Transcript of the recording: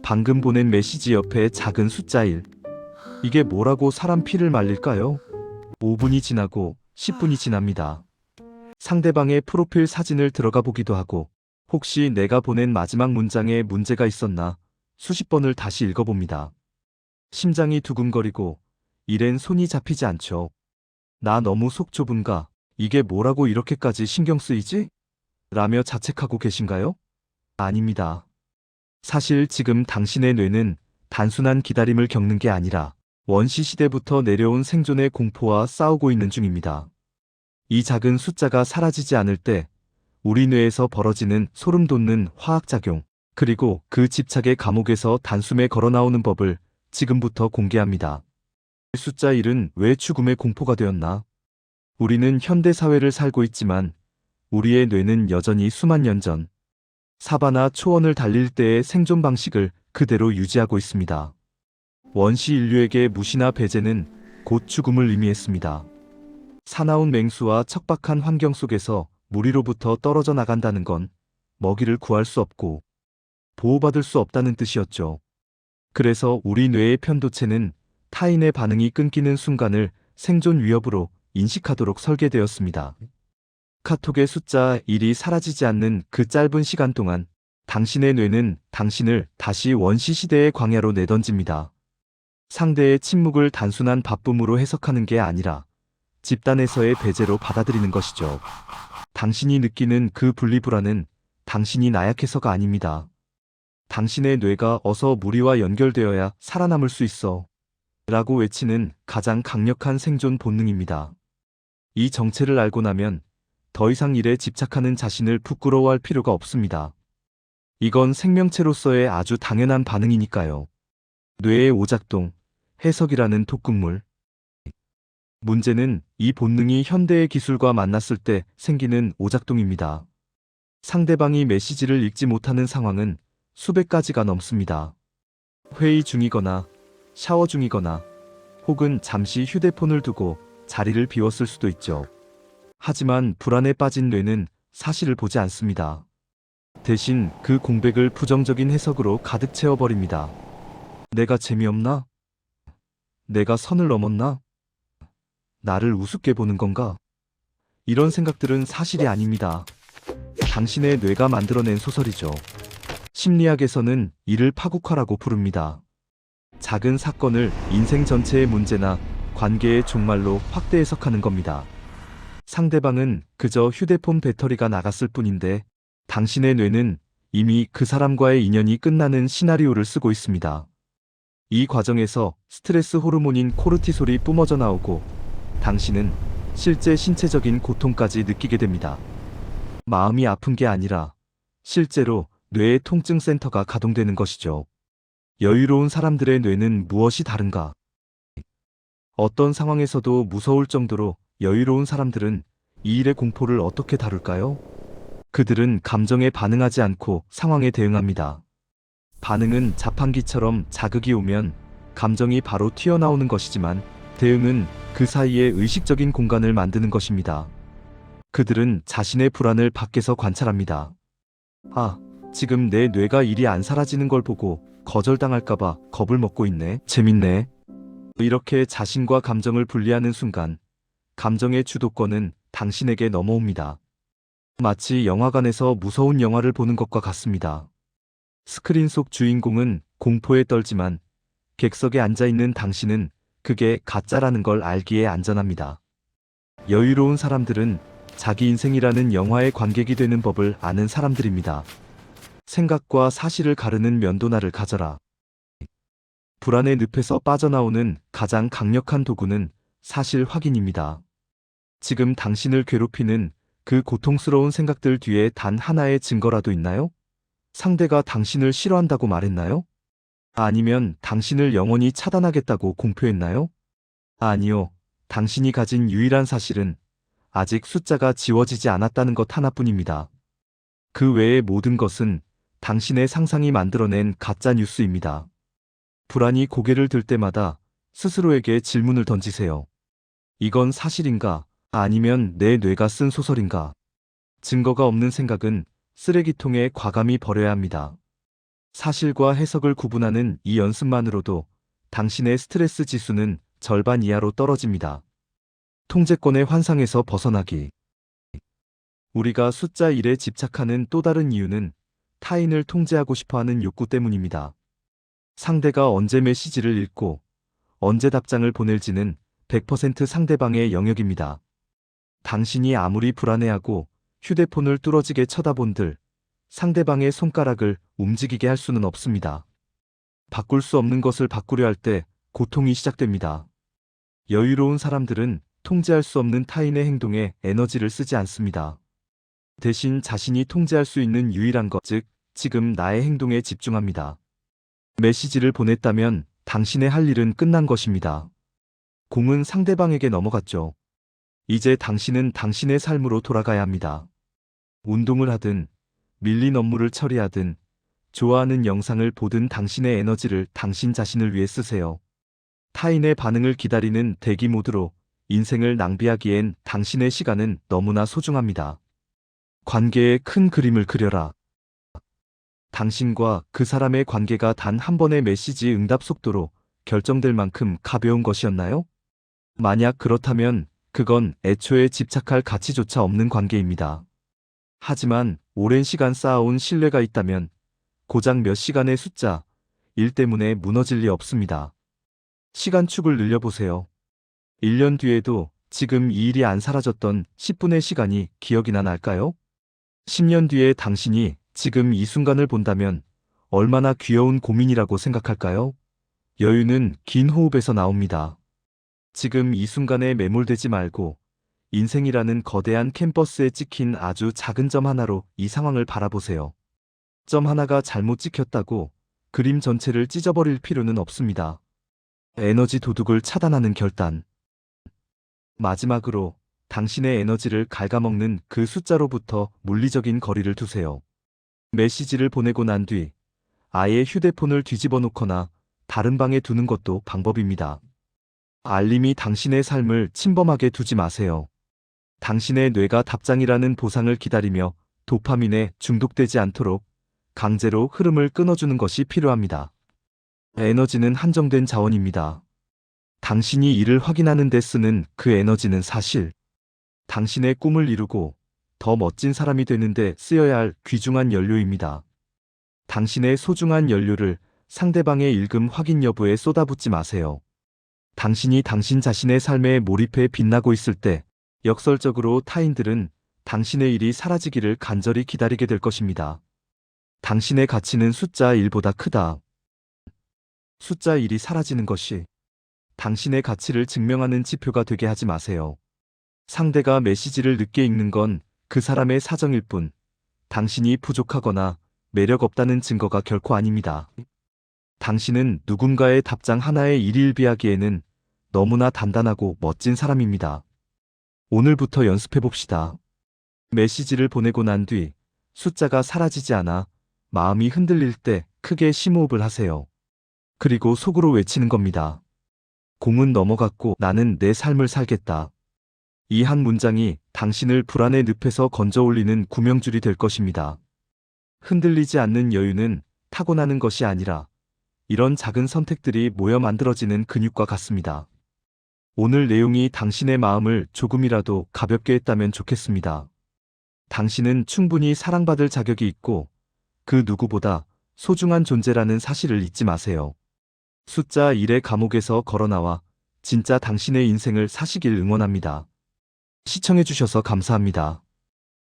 방금 보낸 메시지 옆에 작은 숫자 1. 이게 뭐라고 사람 피를 말릴까요? 5분이 지나고 10분이 지납니다. 상대방의 프로필 사진을 들어가 보기도 하고 혹시 내가 보낸 마지막 문장에 문제가 있었나 수십 번을 다시 읽어봅니다. 심장이 두근거리고 일엔 손이 잡히지 않죠. 나 너무 속 좁은가? 이게 뭐라고 이렇게까지 신경 쓰이지? 라며 자책하고 계신가요? 아닙니다. 사실 지금 당신의 뇌는 단순한 기다림을 겪는 게 아니라 원시시대부터 내려온 생존의 공포와 싸우고 있는 중입니다. 이 작은 숫자가 사라지지 않을 때 우리 뇌에서 벌어지는 소름 돋는 화학작용, 그리고 그 집착의 감옥에서 단숨에 걸어 나오는 법을 지금부터 공개합니다. 숫자 1은 왜 죽음의 공포가 되었나? 우리는 현대 사회를 살고 있지만 우리의 뇌는 여전히 수만 년 전 사바나 초원을 달릴 때의 생존 방식을 그대로 유지하고 있습니다. 원시 인류에게 무시나 배제는 곧 죽음을 의미했습니다. 사나운 맹수와 척박한 환경 속에서 무리로부터 떨어져 나간다는 건 먹이를 구할 수 없고 보호받을 수 없다는 뜻이었죠. 그래서 우리 뇌의 편도체는 타인의 반응이 끊기는 순간을 생존 위협으로 인식하도록 설계되었습니다. 카톡의 숫자 1이 사라지지 않는 그 짧은 시간 동안 당신의 뇌는 당신을 다시 원시시대의 광야로 내던집니다. 상대의 침묵을 단순한 바쁨으로 해석하는 게 아니라 집단에서의 배제로 받아들이는 것이죠. 당신이 느끼는 그 분리불안은 당신이 나약해서가 아닙니다. 당신의 뇌가 어서 무리와 연결되어야 살아남을 수 있어 라고 외치는 가장 강력한 생존 본능입니다. 이 정체를 알고 나면 더 이상 일에 집착하는 자신을 부끄러워할 필요가 없습니다. 이건 생명체로서의 아주 당연한 반응이니까요. 뇌의 오작동, 해석이라는 독극물. 문제는 이 본능이 현대의 기술과 만났을 때 생기는 오작동입니다. 상대방이 메시지를 읽지 못하는 상황은 수백 가지가 넘습니다. 회의 중이거나 샤워 중이거나 혹은 잠시 휴대폰을 두고 자리를 비웠을 수도 있죠. 하지만 불안에 빠진 뇌는 사실을 보지 않습니다. 대신 그 공백을 부정적인 해석으로 가득 채워버립니다. 내가 재미없나? 내가 선을 넘었나? 나를 우습게 보는 건가? 이런 생각들은 사실이 아닙니다. 당신의 뇌가 만들어낸 소설이죠. 심리학에서는 이를 파국화라고 부릅니다. 작은 사건을 인생 전체의 문제나 관계의 종말로 확대 해석하는 겁니다. 상대방은 그저 휴대폰 배터리가 나갔을 뿐인데 당신의 뇌는 이미 그 사람과의 인연이 끝나는 시나리오를 쓰고 있습니다. 이 과정에서 스트레스 호르몬인 코르티솔이 뿜어져 나오고 당신은 실제 신체적인 고통까지 느끼게 됩니다. 마음이 아픈 게 아니라 실제로 뇌의 통증 센터가 가동되는 것이죠. 여유로운 사람들의 뇌는 무엇이 다른가? 어떤 상황에서도 무서울 정도로 여유로운 사람들은 이 일의 공포를 어떻게 다룰까요? 그들은 감정에 반응하지 않고 상황에 대응합니다. 반응은 자판기처럼 자극이 오면 감정이 바로 튀어나오는 것이지만 대응은 그 사이에 의식적인 공간을 만드는 것입니다. 그들은 자신의 불안을 밖에서 관찰합니다. 아, 지금 내 뇌가 일이 안 사라지는 걸 보고 거절당할까봐 겁을 먹고 있네. 재밌네. 이렇게 자신과 감정을 분리하는 순간 감정의 주도권은 당신에게 넘어옵니다. 마치 영화관에서 무서운 영화를 보는 것과 같습니다. 스크린 속 주인공은 공포에 떨지만 객석에 앉아있는 당신은 그게 가짜라는 걸 알기에 안전합니다. 여유로운 사람들은 자기 인생이라는 영화의 관객이 되는 법을 아는 사람들입니다. 생각과 사실을 가르는 면도날을 가져라. 불안의 늪에서 빠져나오는 가장 강력한 도구는 사실 확인입니다. 지금 당신을 괴롭히는 그 고통스러운 생각들 뒤에 단 하나의 증거라도 있나요? 상대가 당신을 싫어한다고 말했나요? 아니면 당신을 영원히 차단하겠다고 공표했나요? 아니요. 당신이 가진 유일한 사실은 아직 숫자가 지워지지 않았다는 것 하나뿐입니다. 그 외의 모든 것은 당신의 상상이 만들어낸 가짜 뉴스입니다. 불안이 고개를 들 때마다 스스로에게 질문을 던지세요. 이건 사실인가? 아니면 내 뇌가 쓴 소설인가? 증거가 없는 생각은 쓰레기통에 과감히 버려야 합니다. 사실과 해석을 구분하는 이 연습만으로도 당신의 스트레스 지수는 절반 이하로 떨어집니다. 통제권의 환상에서 벗어나기. 우리가 숫자 1에 집착하는 또 다른 이유는 타인을 통제하고 싶어하는 욕구 때문입니다. 상대가 언제 메시지를 읽고 언제 답장을 보낼지는 100% 상대방의 영역입니다. 당신이 아무리 불안해하고 휴대폰을 뚫어지게 쳐다본들 상대방의 손가락을 움직이게 할 수는 없습니다. 바꿀 수 없는 것을 바꾸려 할 때 고통이 시작됩니다. 여유로운 사람들은 통제할 수 없는 타인의 행동에 에너지를 쓰지 않습니다. 대신 자신이 통제할 수 있는 유일한 것, 즉 지금 나의 행동에 집중합니다. 메시지를 보냈다면 당신의 할 일은 끝난 것입니다. 공은 상대방에게 넘어갔죠. 이제 당신은 당신의 삶으로 돌아가야 합니다. 운동을 하든 밀린 업무를 처리하든 좋아하는 영상을 보든 당신의 에너지를 당신 자신을 위해 쓰세요. 타인의 반응을 기다리는 대기 모드로 인생을 낭비하기엔 당신의 시간은 너무나 소중합니다. 관계의 큰 그림을 그려라. 당신과 그 사람의 관계가 단 한 번의 메시지 응답 속도로 결정될 만큼 가벼운 것이었나요? 만약 그렇다면 그건 애초에 집착할 가치조차 없는 관계입니다. 하지만 오랜 시간 쌓아온 신뢰가 있다면 고작 몇 시간의 숫자 1 때문에 무너질 리 없습니다. 시간축을 늘려보세요. 1년 뒤에도 지금 이 일이 안 사라졌던 10분의 시간이 기억이나 날까요? 10년 뒤에 당신이 지금 이 순간을 본다면 얼마나 귀여운 고민이라고 생각할까요? 여유는 긴 호흡에서 나옵니다. 지금 이 순간에 매몰되지 말고 인생이라는 거대한 캔버스에 찍힌 아주 작은 점 하나로 이 상황을 바라보세요. 점 하나가 잘못 찍혔다고 그림 전체를 찢어버릴 필요는 없습니다. 에너지 도둑을 차단하는 결단. 마지막으로 당신의 에너지를 갉아먹는 그 숫자로부터 물리적인 거리를 두세요. 메시지를 보내고 난 뒤 아예 휴대폰을 뒤집어 놓거나 다른 방에 두는 것도 방법입니다. 알림이 당신의 삶을 침범하게 두지 마세요. 당신의 뇌가 답장이라는 보상을 기다리며 도파민에 중독되지 않도록 강제로 흐름을 끊어주는 것이 필요합니다. 에너지는 한정된 자원입니다. 당신이 이를 확인하는 데 쓰는 그 에너지는 사실 당신의 꿈을 이루고 더 멋진 사람이 되는데 쓰여야 할 귀중한 연료입니다. 당신의 소중한 연료를 상대방의 읽음 확인 여부에 쏟아붓지 마세요. 당신이 당신 자신의 삶에 몰입해 빛나고 있을 때 역설적으로 타인들은 당신의 일이 사라지기를 간절히 기다리게 될 것입니다. 당신의 가치는 숫자 1보다 크다. 숫자 1이 사라지는 것이 당신의 가치를 증명하는 지표가 되게 하지 마세요. 상대가 메시지를 늦게 읽는 건 그 사람의 사정일 뿐, 당신이 부족하거나 매력 없다는 증거가 결코 아닙니다. 당신은 누군가의 답장 하나에 일일비하기에는 너무나 단단하고 멋진 사람입니다. 오늘부터 연습해봅시다. 메시지를 보내고 난 뒤 숫자가 사라지지 않아 마음이 흔들릴 때 크게 심호흡을 하세요. 그리고 속으로 외치는 겁니다. 공은 넘어갔고 나는 내 삶을 살겠다. 이 한 문장이 당신을 불안의 늪에서 건져 올리는 구명줄이 될 것입니다. 흔들리지 않는 여유는 타고나는 것이 아니라 이런 작은 선택들이 모여 만들어지는 근육과 같습니다. 오늘 내용이 당신의 마음을 조금이라도 가볍게 했다면 좋겠습니다. 당신은 충분히 사랑받을 자격이 있고 그 누구보다 소중한 존재라는 사실을 잊지 마세요. 숫자 1의 감옥에서 걸어나와 진짜 당신의 인생을 사시길 응원합니다. 시청해주셔서 감사합니다.